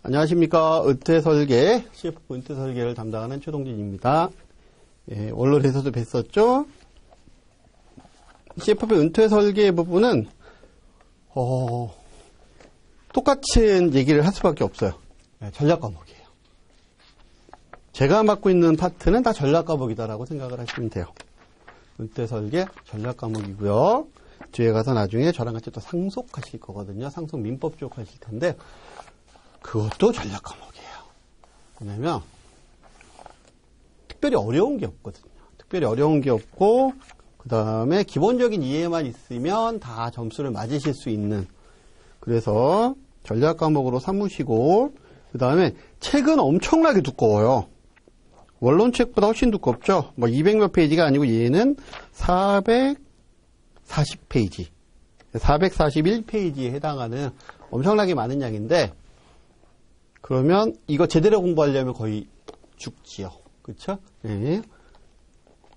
안녕하십니까. 은퇴설계, CF 은퇴설계를 담당하는 최동진입니다. 예, 원론에서도 뵀었죠. CF의 은퇴설계 부분은 똑같은 얘기를 할 수밖에 없어요. 예, 전략 과목이에요. 제가 맡고 있는 파트는 다 전략 과목이다라고 생각을 하시면 돼요. 은퇴설계 전략 과목이고요. 뒤에 가서 나중에 저랑 같이 또 상속하실 거거든요. 상속 민법 쪽 하실 텐데 그것도 전략 과목이에요. 왜냐면 특별히 어려운 게 없거든요. 특별히 어려운 게 없고 그 다음에 기본적인 이해만 있으면 다 점수를 맞으실 수 있는, 그래서 전략 과목으로 삼으시고, 그 다음에 책은 엄청나게 두꺼워요. 원론 책보다 훨씬 두껍죠. 뭐 200몇 페이지가 아니고 얘는 440페이지, 441페이지에 해당하는 엄청나게 많은 양인데, 그러면 이거 제대로 공부하려면 거의 죽지요. 그쵸? 예.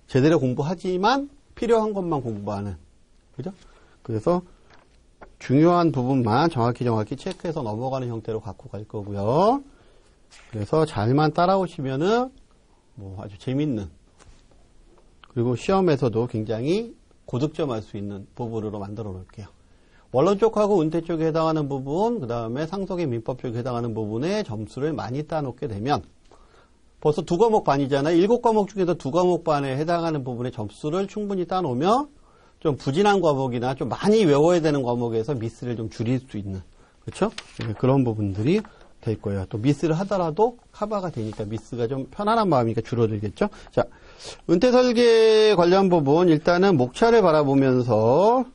제대로 공부하지만 필요한 것만 공부하는. 그죠? 그래서 중요한 부분만 정확히 체크해서 넘어가는 형태로 갖고 갈 거고요. 그래서 잘만 따라오시면은 뭐 아주 재밌는, 그리고 시험에서도 굉장히 고득점할 수 있는 부분으로 만들어 놓을게요. 원론 쪽하고 은퇴 쪽에 해당하는 부분, 그 다음에 상속의 민법 쪽에 해당하는 부분에 점수를 많이 따놓게 되면 벌써 2과목 반이잖아요. 7과목 중에서 2과목 반에 해당하는 부분에 점수를 충분히 따놓으면 좀 부진한 과목이나 좀 많이 외워야 되는 과목에서 미스를 좀 줄일 수 있는, 그렇죠? 네, 그런 부분들이 될 거예요. 또 미스를 하더라도 커버가 되니까 미스가 좀 편안한 마음이니까 줄어들겠죠. 자, 은퇴 설계 관련 부분 일단은 목차를 바라보면서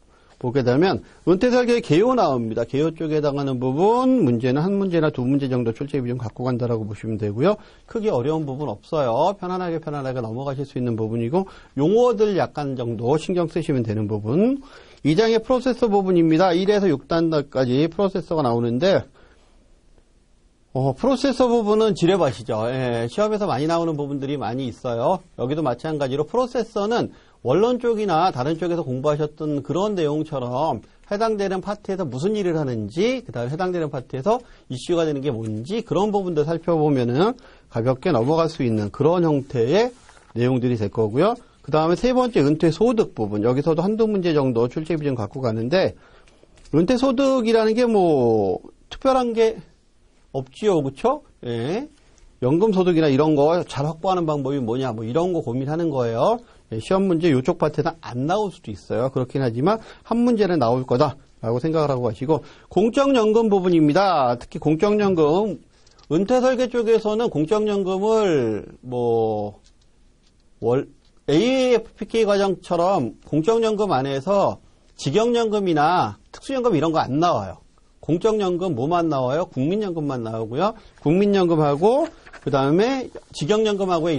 보게 되면 은퇴 설계의 개요 나옵니다. 개요 쪽에 해당하는 부분 문제는 한 문제나 2문제 정도 출제 비중 갖고 간다라고 보시면 되고요. 크게 어려운 부분 없어요. 편안하게 넘어가실 수 있는 부분이고, 용어들 약간 정도 신경 쓰시면 되는 부분. 2장의 프로세서 부분입니다. 1에서 6단까지 프로세서가 나오는데 프로세서 부분은 지뢰밭이죠. 예, 시험에서 많이 나오는 부분들이 많이 있어요. 여기도 마찬가지로 프로세서는 원론 쪽이나 다른 쪽에서 공부하셨던 그런 내용처럼 해당되는 파트에서 무슨 일을 하는지, 그 다음에 해당되는 파트에서 이슈가 되는 게 뭔지, 그런 부분들 살펴보면은 가볍게 넘어갈 수 있는 그런 형태의 내용들이 될 거고요. 그 다음에 세 번째 은퇴 소득 부분, 여기서도 한두 문제 정도 출제 비중 갖고 가는데, 은퇴 소득이라는 게 뭐 특별한 게 없지요, 그렇죠? 예. 연금 소득이나 이런 거 잘 확보하는 방법이 뭐냐, 뭐 이런 거 고민하는 거예요. 예, 시험 문제 이쪽 파트는 안 나올 수도 있어요. 그렇긴 하지만 한 문제는 나올 거다라고 생각을 하고 가시고, 공적연금 부분입니다. 특히 공적연금, 은퇴 설계 쪽에서는 공적연금을 뭐 AFPK 과정처럼 공적연금 안에서 직영연금이나 특수연금 이런 거 안 나와요. 공적연금 뭐만 나와요? 국민연금만 나오고요. 국민연금하고 그 다음에 직영연금하고의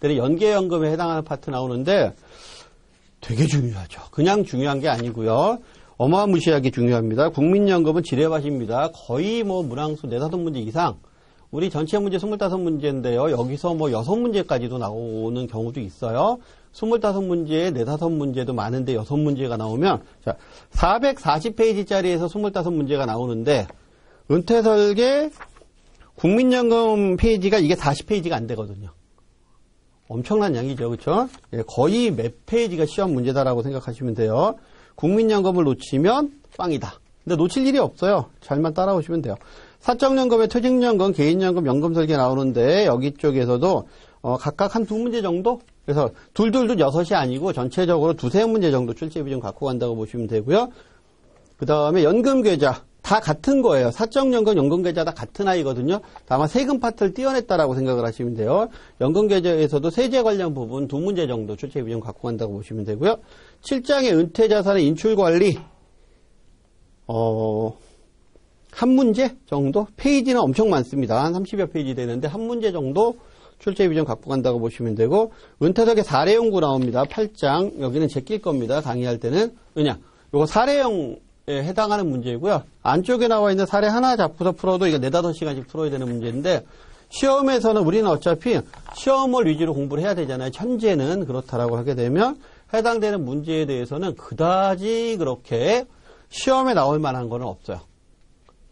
연계연금에 해당하는 파트 나오는데 되게 중요하죠. 그냥 중요한 게 아니고요. 어마무시하게 중요합니다. 국민연금은 지뢰밭입니다. 거의 뭐 문항수 4-5문제 이상, 우리 전체 문제 25문제인데요. 여기서 뭐 6문제까지도 나오는 경우도 있어요. 25문제에 4-5문제도 많은데 6문제가 나오면, 자, 440페이지짜리에서 25문제가 나오는데, 은퇴 설계 국민연금 페이지가 이게 40페이지가 안 되거든요. 엄청난 양이죠. 그렇죠? 예, 거의 몇 페이지가 시험 문제다라고 생각하시면 돼요. 국민연금을 놓치면 빵이다. 근데 놓칠 일이 없어요. 잘만 따라오시면 돼요. 사적연금에 퇴직연금, 개인연금, 연금설계 나오는데 여기 쪽에서도 각각 한 2문제 정도? 그래서 둘둘둘 6이 아니고 전체적으로 2-3문제 정도 출제 비중 갖고 간다고 보시면 되고요. 그 다음에 연금계좌 다 같은 거예요. 사적연금, 연금계좌 다 같은 아이거든요. 다만 세금 파트를 띄어냈다라고 생각을 하시면 돼요. 연금계좌에서도 세제 관련 부분 2문제 정도 출제 비중 갖고 간다고 보시면 되고요. 7장의 은퇴자산의 인출관리 한 문제 정도? 페이지는 엄청 많습니다. 한 30여 페이지 되는데 한 문제 정도 출제 비중 갖고 간다고 보시면 되고, 은퇴석에 사례연구 나옵니다. 8장. 여기는 제낄 겁니다. 강의할 때는. 그냥 요거 사례형에 해당하는 문제이고요. 안쪽에 나와 있는 사례 하나 잡고서 풀어도 이거 4-5시간씩 풀어야 되는 문제인데, 시험에서는 우리는 어차피 시험을 위주로 공부를 해야 되잖아요. 현재는 그렇다라고 하게 되면 해당되는 문제에 대해서는 그다지 그렇게 시험에 나올 만한 거는 없어요.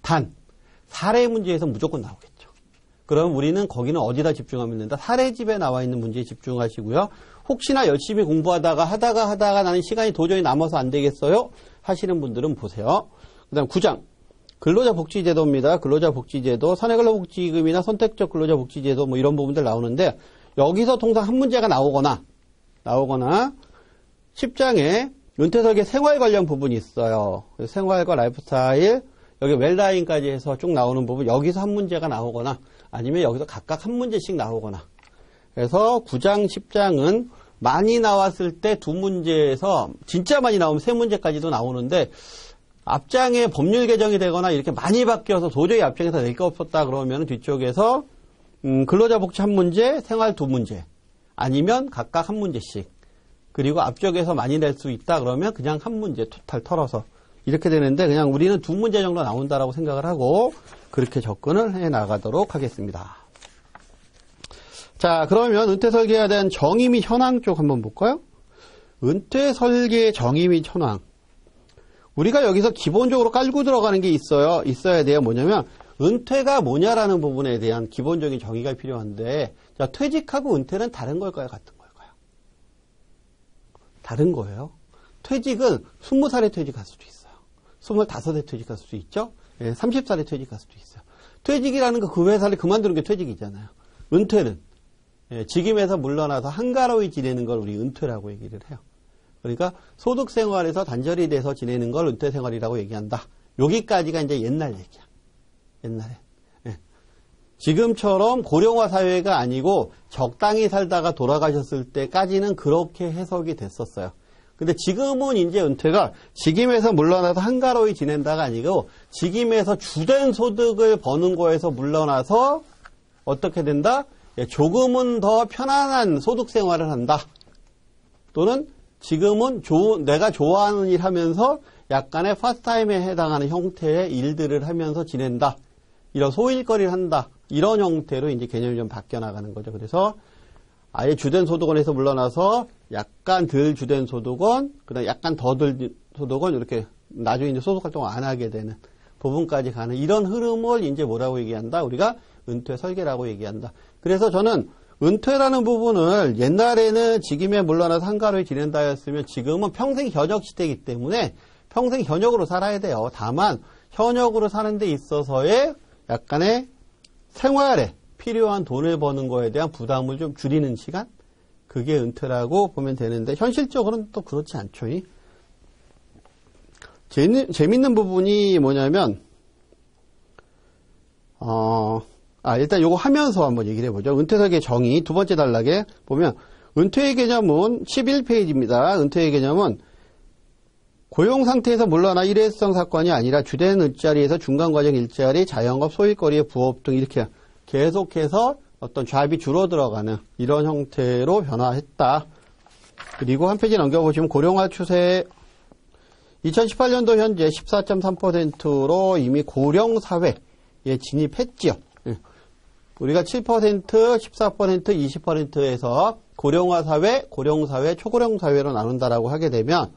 단 사례 문제에서 무조건 나오겠죠. 그럼 우리는 거기는 어디다 집중하면 된다? 사례집에 나와 있는 문제에 집중하시고요. 혹시나 열심히 공부하다가 하다가 나는 시간이 도저히 남아서 안 되겠어요? 하시는 분들은 보세요. 그 다음 9장. 근로자복지제도입니다. 근로자복지제도, 사내근로복지금이나 선택적 근로자복지제도 뭐 이런 부분들 나오는데 여기서 통상 한 문제가 나오거나 10장에 은퇴설계 생활 관련 부분이 있어요. 생활과 라이프스타일, 여기 웰라인까지 해서 쭉 나오는 부분, 여기서 한 문제가 나오거나 아니면 여기서 각각 한 문제씩 나오거나. 그래서 9장, 10장은 많이 나왔을 때 두 문제에서 진짜 많이 나오면 세 문제까지도 나오는데 앞장에 법률 개정이 되거나 이렇게 많이 바뀌어서 도저히 앞장에서 낼 게 없었다 그러면 뒤쪽에서 근로자복지 한 문제, 생활 두 문제 아니면 각각 한 문제씩 그리고 앞쪽에서 많이 낼 수 있다 그러면 그냥 한 문제 토탈 털어서 이렇게 되는데 그냥 우리는 두 문제 정도 나온다라고 생각을 하고 그렇게 접근을 해 나가도록 하겠습니다. 자, 그러면 은퇴설계에 대한 정의 및 현황 쪽 한번 볼까요? 은퇴설계 정의 및 현황. 우리가 여기서 기본적으로 깔고 들어가는 게 있어야 돼요. 뭐냐면 은퇴가 뭐냐라는 부분에 대한 기본적인 정의가 필요한데 자, 퇴직하고 은퇴는 다른 걸까요? 같은 걸까요? 다른 거예요. 퇴직은 20살에 퇴직할 수도 있어요. 25에 퇴직할 수도 있죠. 30살에 퇴직할 수도 있어요. 퇴직이라는 거 그 회사를 그만두는 게 퇴직이잖아요. 은퇴는 직임에서 물러나서 한가로이 지내는 걸 우리 은퇴라고 얘기를 해요. 그러니까 소득생활에서 단절이 돼서 지내는 걸 은퇴생활이라고 얘기한다. 여기까지가 이제 옛날 얘기야. 옛날에. 지금처럼 고령화 사회가 아니고 적당히 살다가 돌아가셨을 때까지는 그렇게 해석이 됐었어요. 근데 지금은 이제 은퇴가 직임에서 물러나서 한가로이 지낸다가 아니고 직임에서 주된 소득을 버는 거에서 물러나서 어떻게 된다? 조금은 더 편안한 소득 생활을 한다. 또는 지금은 내가 좋아하는 일 하면서 약간의 파스타임에 해당하는 형태의 일들을 하면서 지낸다. 이런 소일거리를 한다. 이런 형태로 이제 개념이 좀 바뀌어 나가는 거죠. 그래서 아예 주된 소득원에서 물러나서 약간 덜 주된 소득원, 그다음 약간 더 덜 소득원 이렇게 나중에 이제 소득 활동을 안 하게 되는 부분까지 가는 이런 흐름을 이제 뭐라고 얘기한다? 우리가 은퇴 설계라고 얘기한다. 그래서 저는 은퇴라는 부분을 옛날에는 직임에 물러나서 한가로이 지낸다였으면 지금은 평생 현역 시대이기 때문에 평생 현역으로 살아야 돼요. 다만 현역으로 사는 데 있어서의 약간의 생활에 필요한 돈을 버는 거에 대한 부담을 좀 줄이는 시간? 그게 은퇴라고 보면 되는데 현실적으로는 또 그렇지 않죠. 재밌는 부분이 뭐냐면 일단 요거 하면서 한번 얘기를 해보죠. 은퇴설계 정의 두 번째 단락에 보면 은퇴의 개념은 11페이지입니다. 은퇴의 개념은 고용 상태에서 물러나 일회성 사건이 아니라 주된 일자리에서 중간과정 일자리, 자영업, 소일거리의 부업 등 이렇게 계속해서 어떤 잡이 줄어들어가는 이런 형태로 변화했다. 그리고 한 페이지 넘겨보시면 고령화 추세 2018년도 현재 14.3%로 이미 고령사회에 진입했지요. 우리가 7%, 14%, 20%에서 고령화 사회, 고령사회, 초고령 사회로 나눈다라고 하게 되면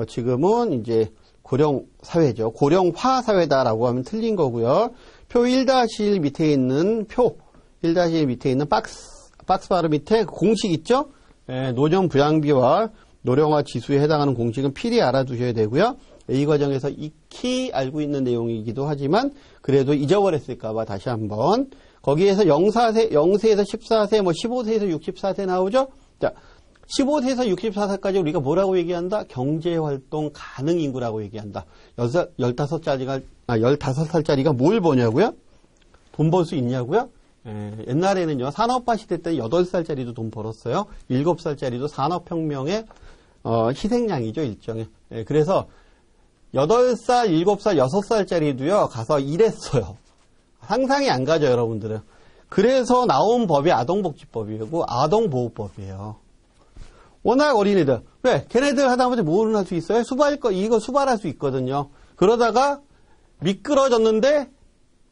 지금은 이제 고령 사회죠. 고령화 사회다라고 하면 틀린 거고요. 표 1-1 밑에 있는 표 1-1 밑에 있는 박스 바로 밑에 공식 있죠? 노령 부양비와 노령화 지수에 해당하는 공식은 필히 알아두셔야 되고요. A 과정에서 익히 알고 있는 내용이기도 하지만 그래도 잊어버렸을까봐 다시 한번 거기에서 0세에서 14세, 뭐 15세에서 64세 나오죠? 자, 15세에서 64세까지 우리가 뭐라고 얘기한다? 경제활동 가능 인구라고 얘기한다. 15살짜리가 뭘 버냐고요? 돈 벌 수 있냐고요? 옛날에는요, 산업화 시대 때 8살짜리도 돈 벌었어요. 7살짜리도 산업혁명의 희생양이죠, 일종의. 그래서 8살, 7살, 6살짜리도요, 가서 일했어요. 상상이 안 가죠, 여러분들은. 그래서 나온 법이 아동복지법이고 아동보호법이에요. 워낙 어린애들. 왜? 걔네들 하다못해 뭐를 할 수 있어요? 이거 수발할 수 있거든요. 그러다가 미끄러졌는데,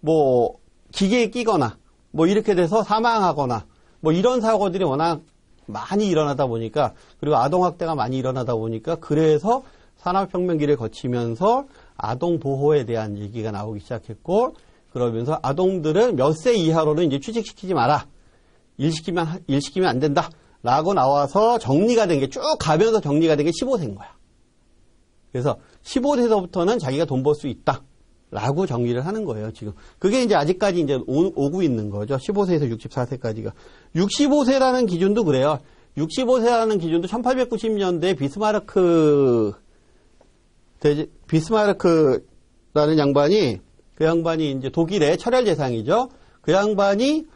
뭐, 기계에 끼거나, 뭐 이렇게 돼서 사망하거나, 뭐 이런 사고들이 워낙 많이 일어나다 보니까, 그리고 아동학대가 많이 일어나다 보니까, 그래서 산업혁명기를 거치면서 아동보호에 대한 얘기가 나오기 시작했고, 그러면서 아동들은 몇 세 이하로는 이제 취직시키지 마라. 일시키면 안 된다. 라고 나와서 정리가 된 게 쭉 가면서 정리가 된 게 15세인 거야. 그래서 15세서부터는 자기가 돈 벌 수 있다. 라고 정리를 하는 거예요, 지금. 그게 이제 아직까지 이제 오고 있는 거죠. 15세에서 64세까지가. 65세라는 기준도 그래요. 65세라는 기준도 1890년대에 비스마르크라는 양반이, 그 양반이 이제 독일의 철혈재상이죠. 그 양반이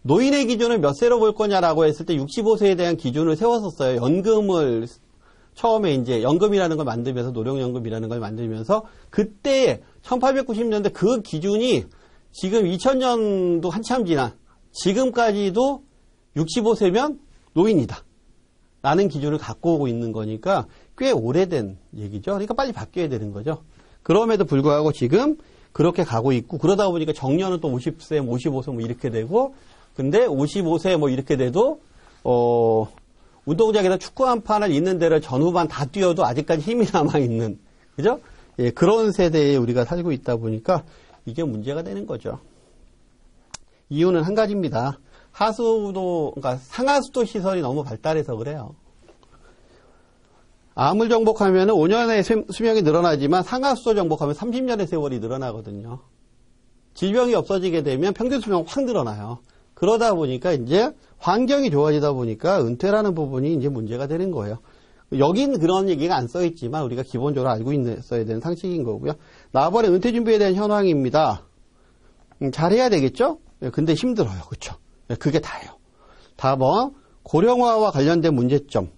노인의 기준을 몇 세로 볼 거냐라고 했을 때 65세에 대한 기준을 세웠었어요. 연금을 처음에 이제 연금이라는 걸 만들면서 노령연금이라는 걸 만들면서 그때 1890년대 그 기준이 지금 2000년도 한참 지난 지금까지도 65세면 노인이다. 라는 기준을 갖고 오고 있는 거니까 꽤 오래된 얘기죠. 그러니까 빨리 바뀌어야 되는 거죠. 그럼에도 불구하고 지금 그렇게 가고 있고 그러다 보니까 정년은 또 50세, 55세 뭐 이렇게 되고 근데 55세 뭐 이렇게 돼도 운동장에서 축구 한 판을 있는 데를 전후반 다 뛰어도 아직까지 힘이 남아있는, 그죠? 예, 그런 세대에 우리가 살고 있다 보니까 이게 문제가 되는 거죠. 이유는 한 가지입니다. 그러니까 상하수도 시설이 너무 발달해서 그래요. 암을 정복하면 5년의 수명이 늘어나지만 상하수도 정복하면 30년의 세월이 늘어나거든요. 질병이 없어지게 되면 평균 수명 확 늘어나요. 그러다 보니까 이제 환경이 좋아지다 보니까 은퇴라는 부분이 이제 문제가 되는 거예요. 여긴 그런 얘기가 안 써있지만 우리가 기본적으로 알고 있어야 되는 상식인 거고요. 나번에 은퇴 준비에 대한 현황입니다. 잘해야 되겠죠? 근데 힘들어요. 그렇죠? 그게 다예요. 다번 고령화와 관련된 문제점.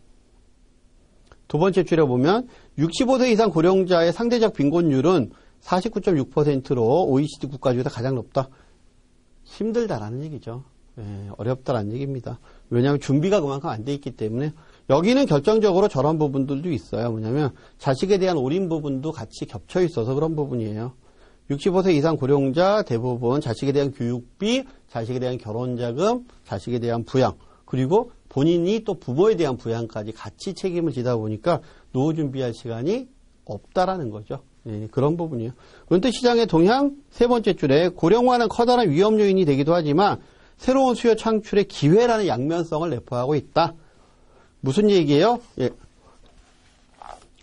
두 번째 줄에 보면 65세 이상 고령자의 상대적 빈곤율은 49.6%로 OECD 국가 중에서 가장 높다. 힘들다라는 얘기죠. 예, 어렵다라는 얘기입니다. 왜냐하면 준비가 그만큼 안 돼 있기 때문에 여기는 결정적으로 저런 부분들도 있어요. 뭐냐면 자식에 대한 올인 부분도 같이 겹쳐 있어서 그런 부분이에요. 65세 이상 고령자 대부분 자식에 대한 교육비, 자식에 대한 결혼자금, 자식에 대한 부양, 그리고 본인이 또 부모에 대한 부양까지 같이 책임을 지다 보니까 노후 준비할 시간이 없다라는 거죠. 예, 그런 부분이에요. 은퇴 시장의 동향 세 번째 줄에 고령화는 커다란 위험 요인이 되기도 하지만 새로운 수요 창출의 기회라는 양면성을 내포하고 있다. 무슨 얘기예요? 예.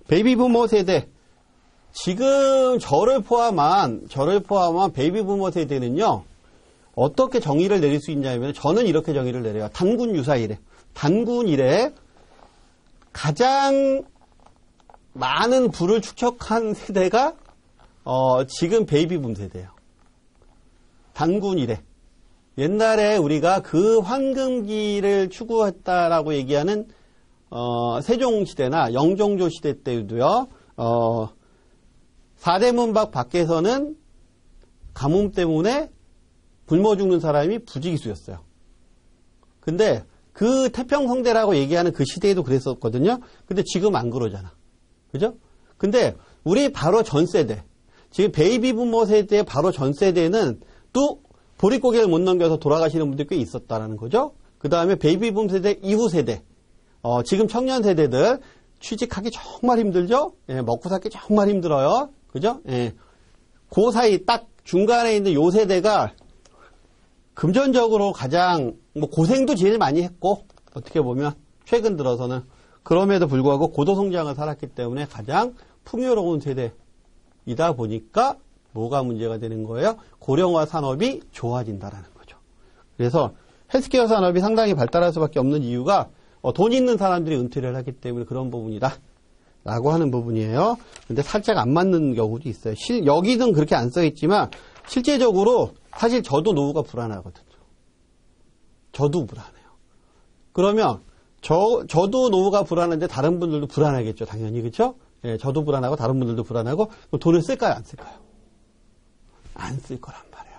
베이비 부모 세대. 지금 저를 포함한 베이비 부모 세대는요. 어떻게 정의를 내릴 수 있냐면 저는 이렇게 정의를 내려요. 단군 유사 이래. 단군 이래 가장 많은 부를 축적한 세대가 지금 베이비붐 세대예요. 단군 이래. 옛날에 우리가 그 황금기를 추구했다라고 얘기하는 세종시대나 영종조 시대 때도요. 사대문 밖에서는 가뭄 때문에 굶어 죽는 사람이 부지기수였어요. 근데 그 태평성대라고 얘기하는 그 시대에도 그랬었거든요. 근데 지금 안 그러잖아. 그죠? 근데 우리 바로 전 세대, 지금 베이비 부모 세대의 바로 전 세대는 또 보릿고개를 못 넘겨서 돌아가시는 분들이 꽤 있었다라는 거죠. 그 다음에 베이비 부모 세대 이후 세대, 지금 청년 세대들 취직하기 정말 힘들죠? 예, 먹고 살기 정말 힘들어요. 그죠? 예. 그 사이 딱 중간에 있는 요 세대가 금전적으로 가장 고생도 제일 많이 했고 어떻게 보면 최근 들어서는 그럼에도 불구하고 고도성장을 살았기 때문에 가장 풍요로운 세대이다 보니까 뭐가 문제가 되는 거예요? 고령화 산업이 좋아진다라는 거죠. 그래서 헬스케어 산업이 상당히 발달할 수밖에 없는 이유가 돈 있는 사람들이 은퇴를 하기 때문에 그런 부분이다 라고 하는 부분이에요. 근데 살짝 안 맞는 경우도 있어요. 여기는 그렇게 안 써있지만 실제적으로 사실 저도 노후가 불안하거든요. 저도 불안해요. 그러면 저도 노후가 불안한데 다른 분들도 불안하겠죠. 당연히. 그렇죠? 예, 저도 불안하고 다른 분들도 불안하고 그럼 돈을 쓸까요? 안 쓸까요? 안 쓸 거란 말이에요.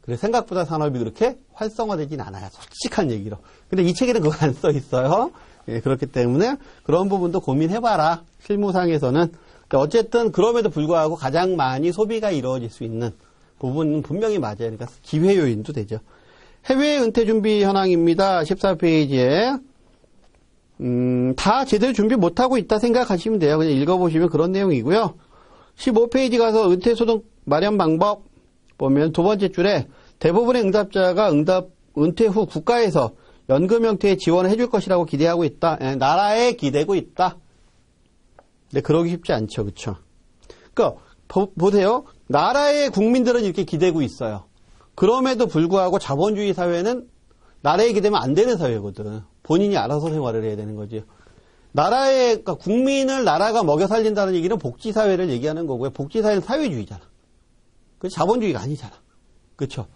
그래서 생각보다 산업이 그렇게 활성화되진 않아요. 솔직한 얘기로. 근데 이 책에는 그거 안 써 있어요. 예, 그렇기 때문에 그런 부분도 고민해봐라. 실무상에서는. 어쨌든 그럼에도 불구하고 가장 많이 소비가 이루어질 수 있는 부분은 분명히 맞아요. 그러니까 기회 요인도 되죠. 해외 은퇴 준비 현황입니다. 14페이지에. 다 제대로 준비 못하고 있다 생각하시면 돼요. 그냥 읽어보시면 그런 내용이고요. 15페이지 가서 은퇴소득 마련 방법, 보면 두 번째 줄에 대부분의 응답자가 은퇴 후 국가에서 연금 형태의 지원을 해줄 것이라고 기대하고 있다. 나라에 기대고 있다. 근데 그러기 쉽지 않죠. 그쵸? 그러니까 보세요. 나라의 국민들은 이렇게 기대고 있어요. 그럼에도 불구하고 자본주의 사회는 나라에 기대면 안 되는 사회거든. 본인이 알아서 생활을 해야 되는 거지. 그러니까 국민을 나라가 먹여 살린다는 얘기는 복지사회를 얘기하는 거고요. 복지사회는 사회주의잖아. 그 자본주의가 아니잖아. 그쵸?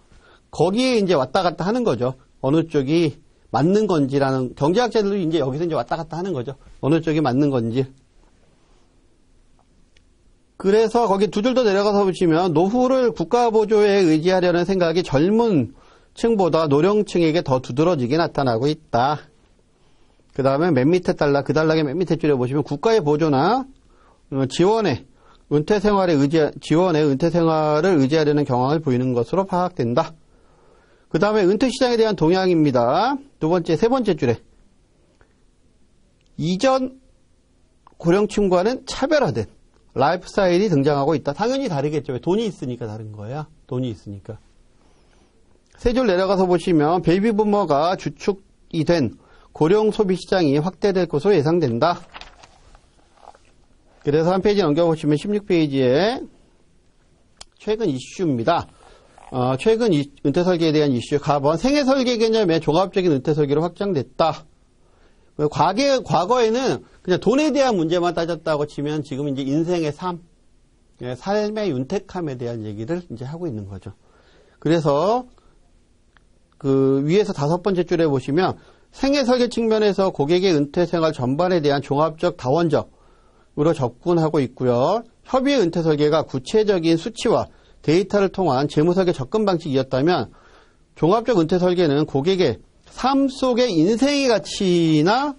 거기에 이제 왔다 갔다 하는 거죠. 어느 쪽이 맞는 건지라는, 경제학자들도 이제 여기서 이제 왔다 갔다 하는 거죠. 어느 쪽이 맞는 건지. 그래서 거기 두 줄 더 내려가서 보시면 노후를 국가보조에 의지하려는 생각이 젊은 층보다 노령층에게 더 두드러지게 나타나고 있다. 그 다음에 맨 밑에 그 단락의 맨 밑에 줄에 보시면 국가의 보조나 지원에 은퇴 생활을 의지하려는 경향을 보이는 것으로 파악된다. 그 다음에 은퇴 시장에 대한 동향입니다. 세 번째 줄에 이전 고령층과는 차별화된 라이프 스타일이 등장하고 있다. 당연히 다르겠죠. 왜? 돈이 있으니까 다른 거야. 돈이 있으니까. 세 줄 내려가서 보시면 베이비 부머가 주축이 된 고령 소비 시장이 확대될 것으로 예상된다. 그래서 한 페이지 넘겨보시면 16페이지에 최근 이슈입니다. 최근 은퇴 설계에 대한 이슈. 가번 생애 설계 개념의 종합적인 은퇴 설계로 확장됐다. 과거에는 그냥 돈에 대한 문제만 따졌다고 치면 지금 이제 인생의 삶의 윤택함에 대한 얘기를 이제 하고 있는 거죠. 그래서 그 위에서 5번째 줄에 보시면 생애 설계 측면에서 고객의 은퇴 생활 전반에 대한 종합적 다원적으로 접근하고 있고요. 협의의 은퇴 설계가 구체적인 수치와 데이터를 통한 재무 설계 접근 방식이었다면 종합적 은퇴 설계는 고객의 삶 속의 인생의 가치나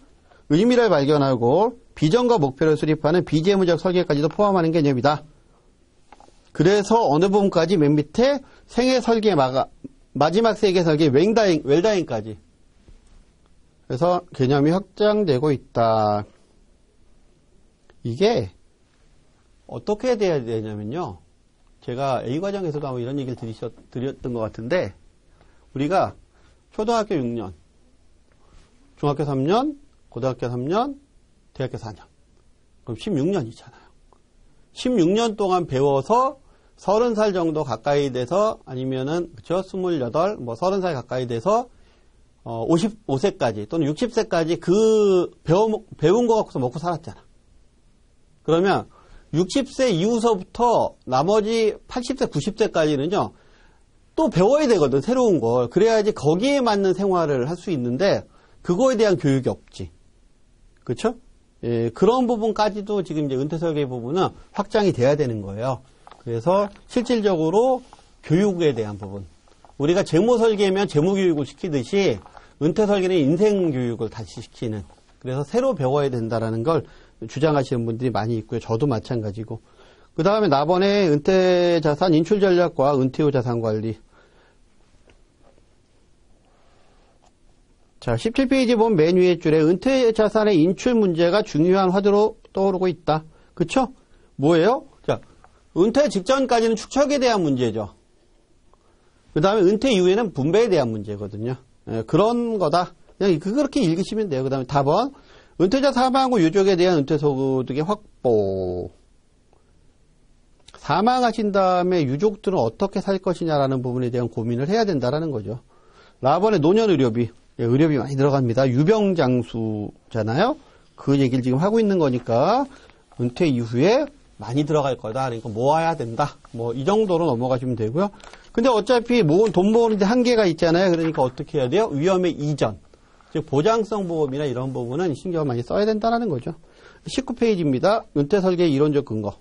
의미를 발견하고 비전과 목표를 수립하는 비재무적 설계까지도 포함하는 개념이다. 그래서 어느 부분까지 맨 밑에 생애 설계 마지막 세계 설계 웰다잉까지. 그래서 개념이 확장되고 있다. 이게 어떻게 돼야 되냐면요. 제가 A과정에서도 아마 이런 얘기를 드렸던 것 같은데 우리가 초등학교 6년, 중학교 3년, 고등학교 3년, 대학교 4년. 그럼 16년이잖아요. 16년 동안 배워서 30살 정도 가까이 돼서 아니면은 그쵸? 28, 30살 가까이 돼서 55세까지 또는 60세까지 그 배운 거 갖고서 먹고 살았잖아. 그러면 60세 이후서부터 나머지 80세, 90세까지는요. 또 배워야 되거든, 새로운 걸. 그래야지 거기에 맞는 생활을 할 수 있는데 그거에 대한 교육이 없지. 그렇죠? 예, 그런 부분까지도 지금 이제 은퇴 설계 부분은 확장이 돼야 되는 거예요. 그래서 실질적으로 교육에 대한 부분. 우리가 재무 설계면 재무 교육을 시키듯이 은퇴 설계는 인생 교육을 다시 시키는. 그래서 새로 배워야 된다라는 걸 주장하시는 분들이 많이 있고요. 저도 마찬가지고. 그 다음에 나번에 은퇴 자산 인출 전략과 은퇴 후 자산 관리. 자, 17페이지 보면 맨 위에 줄에 은퇴 자산의 인출 문제가 중요한 화두로 떠오르고 있다. 그쵸? 뭐예요? 자, 은퇴 직전까지는 축척에 대한 문제죠. 그 다음에 은퇴 이후에는 분배에 대한 문제거든요. 예, 그런 거다. 그냥 그렇게 읽으시면 돼요. 그 다음에 답은 은퇴자 사망 후 유족에 대한 은퇴 소득의 확보. 사망하신 다음에 유족들은 어떻게 살 것이냐라는 부분에 대한 고민을 해야 된다라는 거죠. 라번에 노년 의료비. 예, 의료비 많이 들어갑니다. 유병장수잖아요. 그 얘기를 지금 하고 있는 거니까 은퇴 이후에 많이 들어갈 거다. 그러니까 모아야 된다. 이 정도로 넘어가시면 되고요. 근데 어차피 돈 모으는데 한계가 있잖아요. 그러니까 어떻게 해야 돼요? 위험의 이전. 즉 보장성 보험이나 이런 부분은 신경을 많이 써야 된다는 거죠. 19페이지입니다. 은퇴 설계의 이론적 근거.